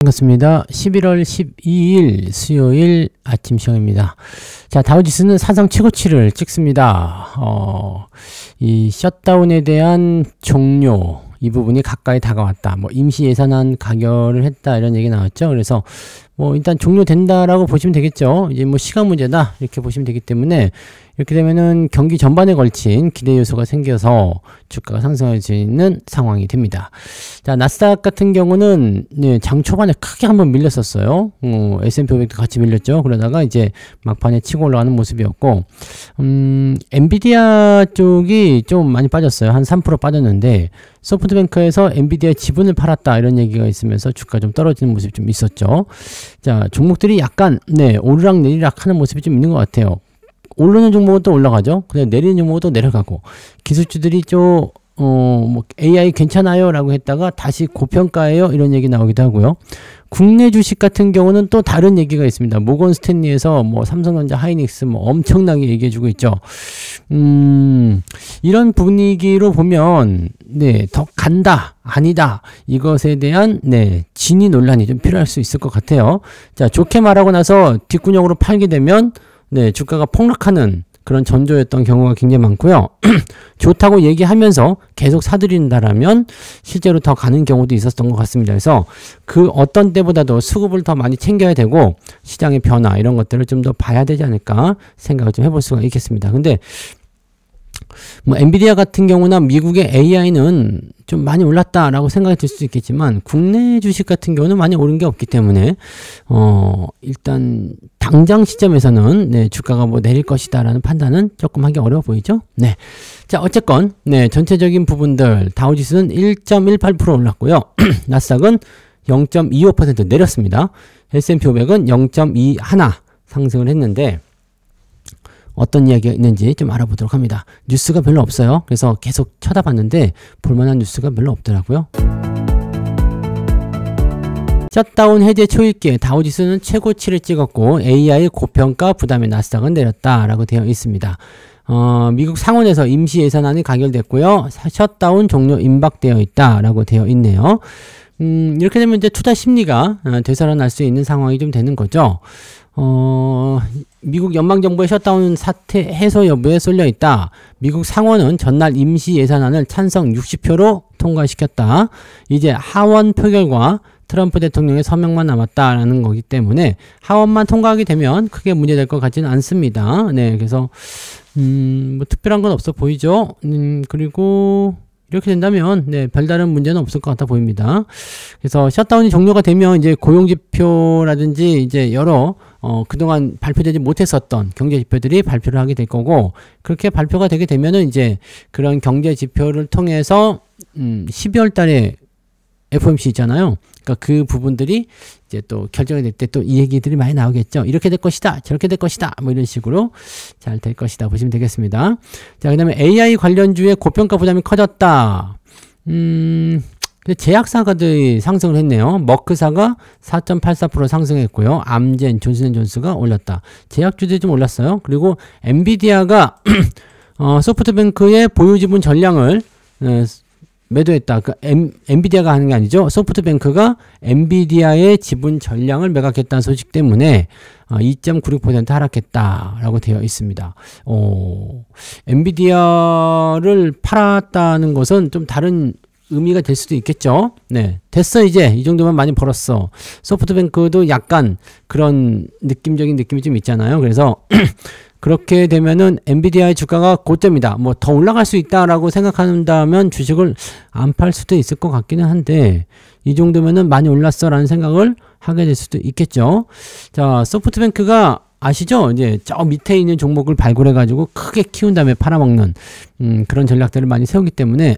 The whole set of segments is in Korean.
반갑습니다. 11월 12일 수요일 아침 시간입니다. 자, 다우지수는 사상 최고치를 찍습니다. 이 셧다운에 대한 종료, 이 부분이 가까이 다가왔다. 뭐 임시 예산안 가결을 했다, 이런 얘기 나왔죠. 그래서 뭐 일단 종료된다라고 보시면 되겠죠. 이제 뭐 시간 문제다, 이렇게 보시면 되기 때문에, 이렇게 되면은 경기 전반에 걸친 기대 요소가 생겨서 주가가 상승할 수 있는 상황이 됩니다. 자, 나스닥 같은 경우는 장 초반에 크게 한번 밀렸었어요. S&P 500도 같이 밀렸죠. 그러다가 이제 막판에 치고 올라가는 모습이었고, 엔비디아 쪽이 좀 많이 빠졌어요. 한 3% 빠졌는데, 소프트뱅크에서 엔비디아 지분을 팔았다, 이런 얘기가 있으면서 주가 좀 떨어지는 모습이 좀 있었죠. 자, 종목들이 약간 오르락 내리락 하는 모습이 좀 있는 것 같아요. 오르는 종목은 또 올라가죠. 그냥 내리는 종목은 또 내려가고, 기술주들이 좀 뭐 AI 괜찮아요 라고 했다가 다시 고평가예요, 이런 얘기 나오기도 하고요. 국내 주식 같은 경우는 또 다른 얘기가 있습니다. 모건 스탠리에서 뭐 삼성전자, 하이닉스 뭐 엄청나게 얘기해주고 있죠. 이런 분위기로 보면 더 간다 아니다, 이것에 대한 진위 논란이 좀 필요할 수 있을 것 같아요. 자, 좋게 말하고 나서 뒷구녕으로 팔게 되면 주가가 폭락하는 그런 전조였던 경우가 굉장히 많고요. 좋다고 얘기하면서 계속 사들인다라면 실제로 더 가는 경우도 있었던 것 같습니다. 그래서 그 어떤 때보다도 수급을 더 많이 챙겨야 되고, 시장의 변화 이런 것들을 좀 더 봐야 되지 않을까 생각을 좀 해볼 수가 있겠습니다. 근데 뭐 엔비디아 같은 경우나 미국의 AI는 좀 많이 올랐다라고 생각이 들 수도 있겠지만, 국내 주식 같은 경우는 많이 오른 게 없기 때문에 일단 당장 시점에서는 주가가 뭐 내릴 것이다 라는 판단은 조금 하기 어려워 보이죠. 자, 어쨌건 전체적인 부분들, 다우지수는 1.18% 올랐고요. 나스닥은 0.25% 내렸습니다. S&P 500은 0.21 상승을 했는데, 어떤 이야기가 있는지 좀 알아보도록 합니다. 뉴스가 별로 없어요. 그래서 계속 쳐다봤는데 볼만한 뉴스가 별로 없더라고요. 셧다운 해제 초입기에 다우지수는 최고치를 찍었고, AI 고평가 부담에 나스닥은 내렸다라고 되어 있습니다. 미국 상원에서 임시 예산안이 가결됐고요. 셧다운 종료 임박되어 있다라고 되어 있네요. 이렇게 되면 이제 투자 심리가 되살아날 수 있는 상황이 좀 되는 거죠. 미국 연방정부의 셧다운 사태 해소 여부에 쏠려 있다. 미국 상원은 전날 임시 예산안을 찬성 60표로 통과시켰다. 이제 하원 표결과 트럼프 대통령의 서명만 남았다라는 거기 때문에 하원만 통과하게 되면 크게 문제될 것 같지는 않습니다. 그래서 뭐 특별한 건 없어 보이죠. 그리고 이렇게 된다면 별다른 문제는 없을 것 같아 보입니다. 그래서 셧다운이 종료가 되면 이제 고용지표라든지 이제 여러 그동안 발표되지 못했었던 경제지표들이 발표를 하게 될 거고, 그렇게 발표가 되게 되면은 이제 그런 경제지표를 통해서 12월 달에 FOMC 있잖아요. 그러니까 그 부분들이 이제 또 결정이 될 때 또 이 얘기들이 많이 나오겠죠. 이렇게 될 것이다, 저렇게 될 것이다, 뭐 이런 식으로 잘 될 것이다 보시면 되겠습니다. 자, 그 다음에 AI 관련주의 고평가 부담이 커졌다. 제약사가들이 상승을 했네요. 머크사가 4.84% 상승했고요. 암젠, 존슨앤존스가 올랐다. 제약주들이 좀 올랐어요. 그리고 엔비디아가 소프트뱅크의 보유지분 전량을 매도했다. 엔비디아가 하는 게 아니죠. 소프트뱅크가 엔비디아의 지분 전량을 매각했다는 소식 때문에 2.96% 하락했다라고 되어 있습니다. 엔비디아를 팔았다는 것은 좀 다른 의미가 될 수도 있겠죠. 됐어, 이제 이 정도면 많이 벌었어. 소프트뱅크도 약간 그런 느낌적인 느낌이 좀 있잖아요. 그래서 그렇게 되면은 엔비디아의 주가가 고점이다, 뭐 더 올라갈 수 있다라고 생각한다면 주식을 안 팔 수도 있을 것 같기는 한데, 이 정도면은 많이 올랐어 라는 생각을 하게 될 수도 있겠죠. 자, 소프트뱅크가 아시죠? 이제 저 밑에 있는 종목을 발굴해 가지고 크게 키운 다음에 팔아먹는 그런 전략들을 많이 세우기 때문에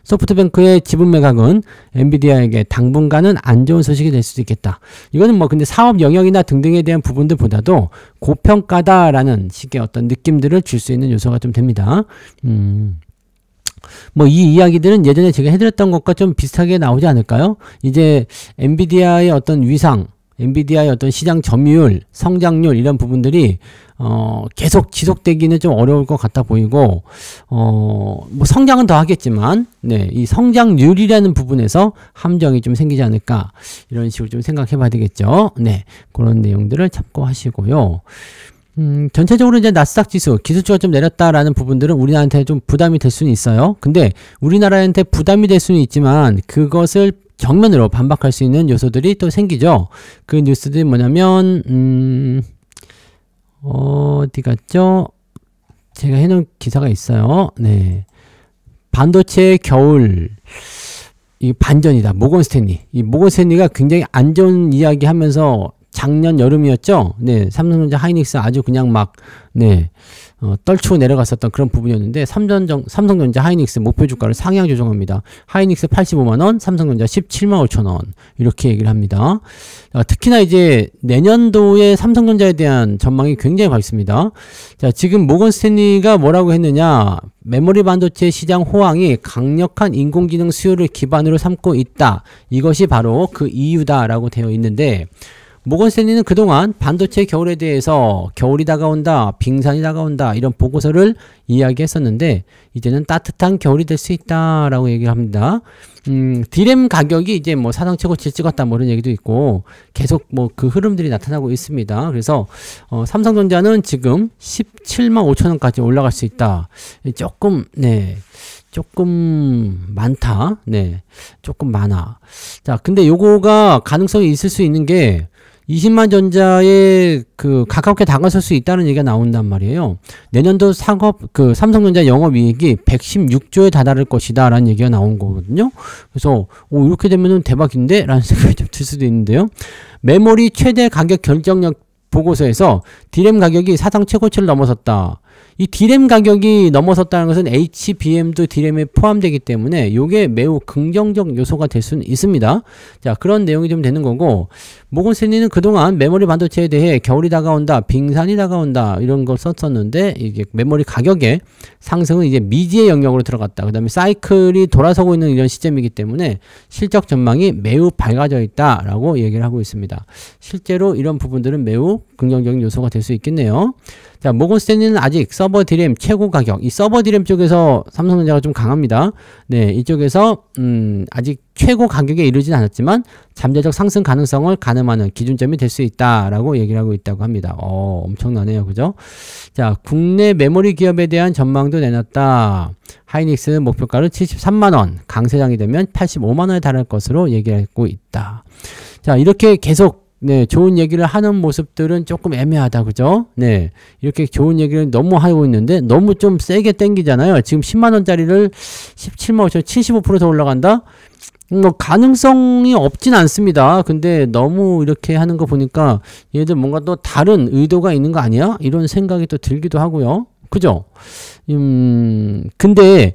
소프트뱅크의 지분 매각은 엔비디아에게 당분간은 안 좋은 소식이 될 수도 있겠다. 이거는 뭐 근데 사업 영역이나 등등에 대한 부분들보다도 고평가다라는 식의 어떤 느낌들을 줄 수 있는 요소가 좀 됩니다. 뭐 이 이야기들은 예전에 제가 해드렸던 것과 좀 비슷하게 나오지 않을까요? 이제 엔비디아의 어떤 위상, 엔비디아의 어떤 시장 점유율, 성장률 이런 부분들이 계속 지속되기는 좀 어려울 것 같아 보이고, 뭐 성장은 더 하겠지만, 네, 이 성장률이라는 부분에서 함정이 좀 생기지 않을까, 이런 식으로 좀 생각해 봐야 되겠죠. 네, 그런 내용들을 참고하시고요. 전체적으로 이제 나스닥 지수, 기술주가 좀 내렸다라는 부분들은 우리나라한테 좀 부담이 될 수는 있어요. 근데 우리나라한테 부담이 될 수는 있지만, 그것을 정면으로 반박할 수 있는 요소들이 또 생기죠. 그 뉴스들이 뭐냐면, 어디 갔죠? 제가 해놓은 기사가 있어요. 네. 반도체 겨울, 이 반전이다. 모건 스탠리. 이 모건 스탠리가 굉장히 안 좋은 이야기 하면서 작년 여름이었죠. 네. 삼성전자 하이닉스 아주 그냥 막, 네. 떨치고 내려갔었던 그런 부분이었는데, 삼성전자 하이닉스 목표 주가를 상향 조정합니다. 하이닉스 85만원, 삼성전자 17만 5천원. 이렇게 얘기를 합니다. 특히나 이제 내년도에 삼성전자에 대한 전망이 굉장히 밝습니다. 자, 지금 모건 스탠리가 뭐라고 했느냐. 메모리 반도체 시장 호황이 강력한 인공지능 수요를 기반으로 삼고 있다. 이것이 바로 그 이유다라고 되어 있는데, 모건 스탠리는 그동안 반도체 겨울에 대해서 겨울이 다가온다, 빙산이 다가온다 이런 보고서를 이야기했었는데 이제는 따뜻한 겨울이 될 수 있다라고 얘기를 합니다. 디램 가격이 이제 뭐 사상 최고치를 찍었다 뭐 이런 얘기도 있고 계속 뭐 그 흐름들이 나타나고 있습니다. 그래서 삼성전자는 지금 17만 5천원까지 올라갈 수 있다. 조금 네. 조금 많다. 네. 조금 많아. 자, 근데 요거가 가능성이 있을 수 있는 게 20만 전자에 가깝게 다가설 수 있다는 얘기가 나온단 말이에요. 내년도 삼성전자 영업이익이 116조에 다다를 것이다 라는 얘기가 나온 거거든요. 그래서 이렇게 되면은 대박인데? 라는 생각이 좀 들 수도 있는데요. 메모리 최대 가격 결정력 보고서에서 디램 가격이 사상 최고치를 넘어섰다. 이 디램 가격이 넘어섰다는 것은 HBM도 디램에 포함되기 때문에 이게 매우 긍정적 요소가 될 수는 있습니다. 자, 그런 내용이 좀 되는 거고, 모건 스탠리는 그동안 메모리 반도체에 대해 겨울이 다가온다, 빙산이 다가온다 이런 거 썼었는데 이게 메모리 가격의 상승은 이제 미지의 영역으로 들어갔다. 그 다음에 사이클이 돌아서고 있는 이런 시점이기 때문에 실적 전망이 매우 밝아져 있다라고 얘기를 하고 있습니다. 실제로 이런 부분들은 매우 긍정적인 요소가 될 수 있겠네요. 자, 모건 스탠리는 아직 서버 디램 최고 가격, 이 서버 디램 쪽에서 삼성전자가 좀 강합니다. 네, 이쪽에서 아직 최고 가격에 이르진 않았지만 잠재적 상승 가능성을 가늠하는 기준점이 될 수 있다라고 얘기를 하고 있다고 합니다. 엄청나네요. 그죠? 자, 국내 메모리 기업에 대한 전망도 내놨다. 하이닉스 목표가를 73만원, 강세장이 되면 85만원에 달할 것으로 얘기하고 있다. 자, 이렇게 계속 네, 좋은 얘기를 하는 모습들은 조금 애매하다. 그죠? 네. 이렇게 좋은 얘기를 너무 하고 있는데 너무 좀 세게 땡기잖아요. 지금 10만원짜리를 17만 5천 75% 더 올라간다? 뭐 가능성이 없진 않습니다. 근데 너무 이렇게 하는 거 보니까 얘들 뭔가 또 다른 의도가 있는 거 아니야? 이런 생각이 또 들기도 하고요. 그죠? 근데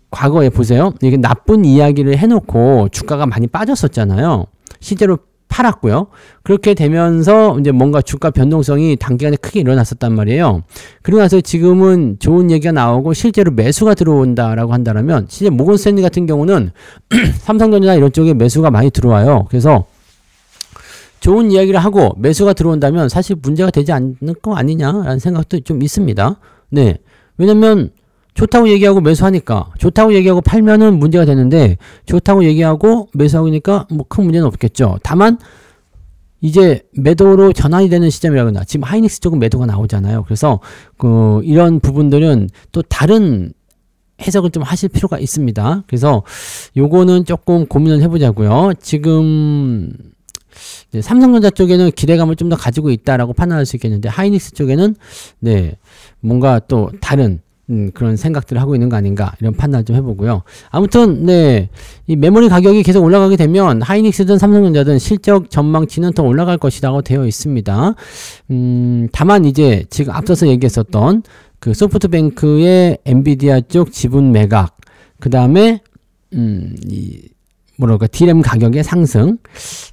과거에 보세요. 이게 나쁜 이야기를 해놓고 주가가 많이 빠졌었잖아요. 실제로 팔았고요. 그렇게 되면서 이제 뭔가 주가 변동성이 단기간에 크게 일어났었단 말이에요. 그러고 나서 지금은 좋은 얘기가 나오고 실제로 매수가 들어온다라고 한다면 실제 모건 스탠리 같은 경우는 삼성전자 이런 쪽에 매수가 많이 들어와요. 그래서 좋은 이야기를 하고 매수가 들어온다면 사실 문제가 되지 않는 거 아니냐라는 생각도 좀 있습니다. 네. 왜냐면 좋다고 얘기하고 매수하니까, 좋다고 얘기하고 팔면은 문제가 되는데 좋다고 얘기하고 매수하니까 뭐 큰 문제는 없겠죠. 다만 이제 매도로 전환이 되는 시점이라거나 지금 하이닉스 쪽은 매도가 나오잖아요. 그래서 이런 부분들은 또 다른 해석을 좀 하실 필요가 있습니다. 그래서 요거는 조금 고민을 해보자고요. 지금 삼성전자 쪽에는 기대감을 좀 더 가지고 있다라고 판단할 수 있겠는데 하이닉스 쪽에는 네, 뭔가 또 다른 그런 생각들을 하고 있는 거 아닌가 이런 판단 좀 해보고요. 아무튼 네, 이 메모리 가격이 계속 올라가게 되면 하이닉스든 삼성전자든 실적 전망치는 더 올라갈 것이라고 되어 있습니다. 다만 이제 지금 앞서서 얘기했었던 그 소프트뱅크의 엔비디아 쪽 지분 매각, 그 다음에 디램 가격의 상승,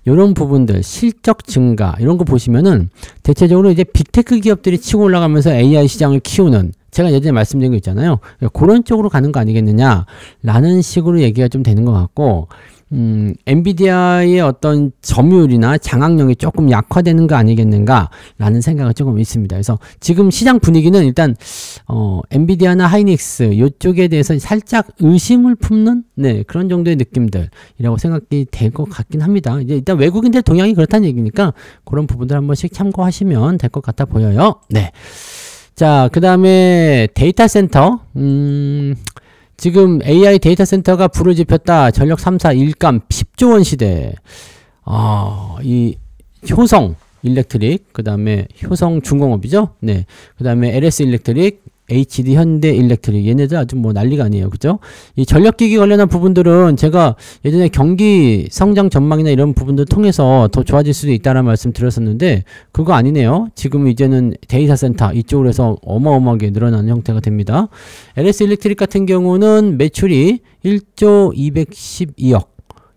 이런 부분들, 실적 증가, 이런 거 보시면은 대체적으로 이제 빅테크 기업들이 치고 올라가면서 AI 시장을 키우는, 제가 예전에 말씀드린 거 있잖아요. 그런 쪽으로 가는 거 아니겠느냐 라는 식으로 얘기가 좀 되는 것 같고, 엔비디아의 어떤 점유율이나 장악력이 조금 약화되는 거 아니겠는가라는 생각은 조금 있습니다. 그래서 지금 시장 분위기는 일단 엔비디아나 하이닉스 이쪽에 대해서 살짝 의심을 품는 그런 정도의 느낌들이라고 생각이 될 것 같긴 합니다. 이제 일단 외국인들 동향이 그렇다는 얘기니까 그런 부분들 한 번씩 참고하시면 될 것 같아 보여요. 네. 자, 그 다음에 데이터 센터. 지금 AI 데이터 센터가 불을 지폈다. 전력 3사 일감 10조 원 시대. 이 효성 일렉트릭, 그 다음에 효성 중공업이죠. 네. 그 다음에 LS 일렉트릭, HD 현대 일렉트릭. 얘네들 아주 뭐 난리가 아니에요. 그죠? 이 전력기기 관련한 부분들은 제가 예전에 경기 성장 전망이나 이런 부분들 통해서 더 좋아질 수도 있다는 말씀 드렸었는데, 그거 아니네요. 지금 이제는 데이터 센터 이쪽으로 해서 어마어마하게 늘어나는 형태가 됩니다. LS 일렉트릭 같은 경우는 매출이 1조 212억.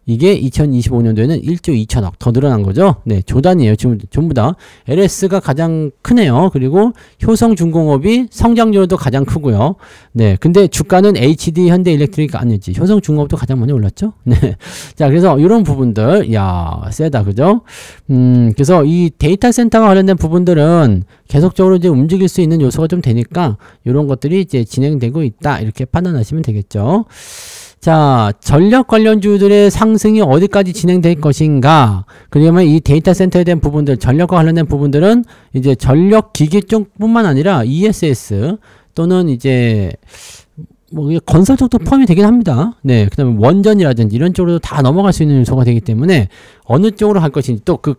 이게 2025년도에는 1조 2천억 더 늘어난 거죠. 네, 조단이에요. 지금 전부 다. LS가 가장 크네요. 그리고 효성중공업이 성장률도 가장 크고요. 네, 근데 주가는 HD 현대일렉트릭 아니지. 효성중공업도 가장 많이 올랐죠. 네, 자, 그래서 이런 부분들, 야, 세다, 그죠? 그래서 이 데이터 센터와 관련된 부분들은 계속적으로 이제 움직일 수 있는 요소가 좀 되니까 이런 것들이 이제 진행되고 있다, 이렇게 판단하시면 되겠죠. 자, 전력 관련주들의 상승이 어디까지 진행될 것인가. 그러면 이 데이터 센터에 대한 부분들, 전력과 관련된 부분들은 이제 전력 기계 쪽뿐만 아니라 ESS 또는 이제 뭐 건설 쪽도 포함이 되긴 합니다. 네, 그 다음에 원전이라든지 이런 쪽으로 다 넘어갈 수 있는 요소가 되기 때문에 어느 쪽으로 갈 것인지, 또 그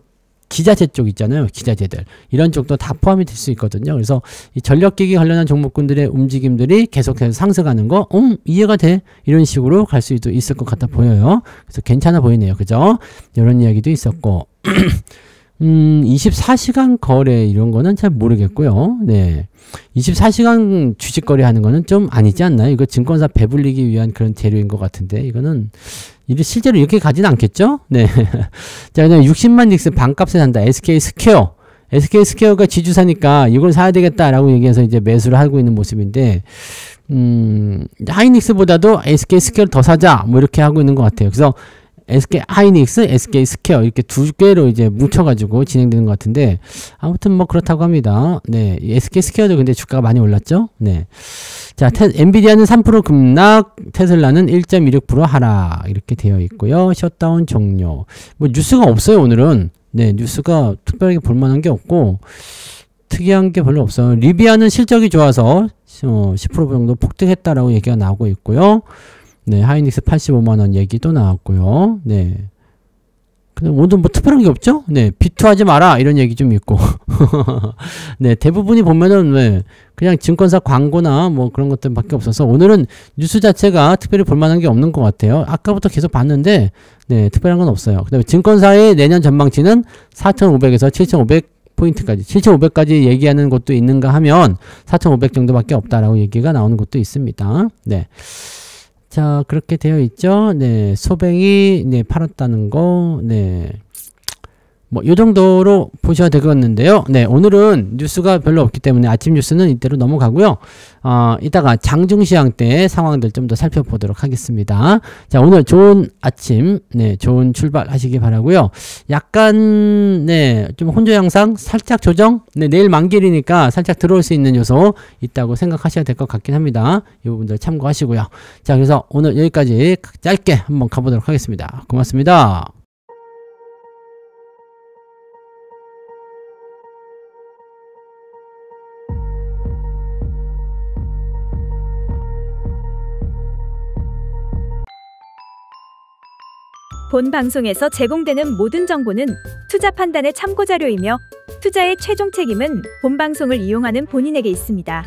기자재 쪽 있잖아요. 기자재들. 이런 쪽도 다 포함이 될 수 있거든요. 그래서 이 전력기기 관련한 종목군들의 움직임들이 계속해서 상승하는 거, 이해가 돼. 이런 식으로 갈 수도 있을 것 같아 보여요. 그래서 괜찮아 보이네요. 그죠? 이런 이야기도 있었고. 24시간 거래 이런 거는 잘 모르겠고요. 네. 24시간 주식 거래하는 거는 좀 아니지 않나요? 이거 증권사 배불리기 위한 그런 재료인 것 같은데, 이거는 실제로 이렇게 가지는 않겠죠? 네. 자, 그다음에 60만 닉스 반값에 산다. SK 스퀘어. SK 스퀘어가 지주사니까 이걸 사야 되겠다라고 얘기해서 이제 매수를 하고 있는 모습인데, 하이닉스보다도 SK 스퀘어를 더 사자. 뭐 이렇게 하고 있는 것 같아요. 그래서 SK 하이닉스, SK 스퀘어 이렇게 두 개로 이제 뭉쳐가지고 진행되는 것 같은데, 아무튼 뭐 그렇다고 합니다. 네, SK 스퀘어도 근데 주가가 많이 올랐죠. 네, 자, 엔비디아는 3% 급락, 테슬라는 1.26% 하락 이렇게 되어 있고요. 셧다운 종료. 뭐 뉴스가 없어요 오늘은. 네, 뉴스가 특별하게 볼만한 게 없고 특이한 게 별로 없어요. 리비아는 실적이 좋아서 10% 정도 폭등했다라고 얘기가 나오고 있고요. 네, 하이닉스 85만원 얘기도 나왔고요. 네. 근데 오늘 뭐 특별한 게 없죠? 네, 비투하지 마라 이런 얘기 좀 있고. 네, 대부분이 보면은 왜 그냥 증권사 광고나 뭐 그런 것들밖에 없어서 오늘은 뉴스 자체가 특별히 볼만한 게 없는 것 같아요. 아까부터 계속 봤는데 네, 특별한 건 없어요. 그다음에 증권사의 내년 전망치는 4,500에서 7,500포인트까지 7,500까지 얘기하는 곳도 있는가 하면 4,500 정도밖에 없다라고 얘기가 나오는 곳도 있습니다. 네. 자, 그렇게 되어 있죠. 네, 소뱅이 네, 팔았다는 거. 네. 뭐 요 정도로 보셔야 되겠는데요. 네, 오늘은 뉴스가 별로 없기 때문에 아침 뉴스는 이대로 넘어가고요. 이따가 장중시장 때 상황들 좀 더 살펴보도록 하겠습니다. 자, 오늘 좋은 아침, 네, 좋은 출발 하시기 바라고요. 약간 네, 좀 혼조 양상 살짝 조정. 네, 내일 만길이니까 살짝 들어올 수 있는 요소 있다고 생각하셔야 될 것 같긴 합니다. 이 부분들 참고하시고요. 자, 그래서 오늘 여기까지 짧게 한번 가보도록 하겠습니다. 고맙습니다. 본 방송에서 제공되는 모든 정보는 투자 판단의 참고자료이며 투자의 최종 책임은 본 방송을 이용하는 본인에게 있습니다.